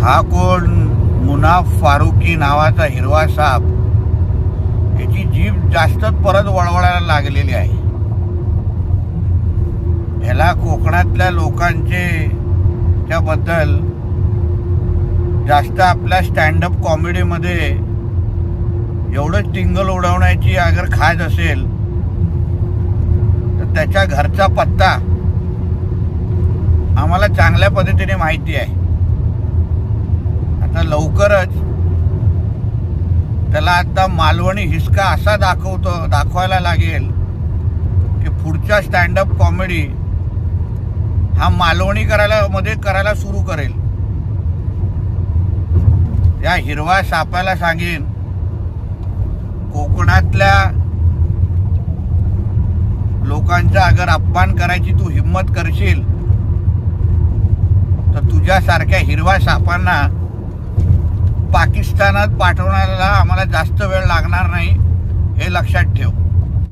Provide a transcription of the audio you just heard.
हा कोण मुनाफ फारुकी नावाचा हिरवा साप, याची जीभ जास्तच परत वळवळायला लागलेली आहे. ह्याला कोकणातल्या लोकांचे त्याबद्दल जास्त आपल्या स्टँडअप कॉमेडीमध्ये एवढंच टिंगल उडवण्याची अगर खाज असेल तर त्याच्या घरचा पत्ता आम्हाला चांगल्या पद्धतीने माहिती आहे. आता लवकरच त्याला आता मालवणी हिसका असा दाखवायला लागेल की पुढच्या स्टँडअप कॉमेडी हा मालवणी करायला सुरू करेल. या हिरवा सापाला सांगेन, कोकणातल्या लोकांचा अगर अपमान करायची तू हिम्मत करशील तर तुझ्यासारख्या हिरवा सापांना पाकिस्तानात पाठवण्याला आम्हाला जास्त वेळ लागणार नाही, हे लक्षात ठेव.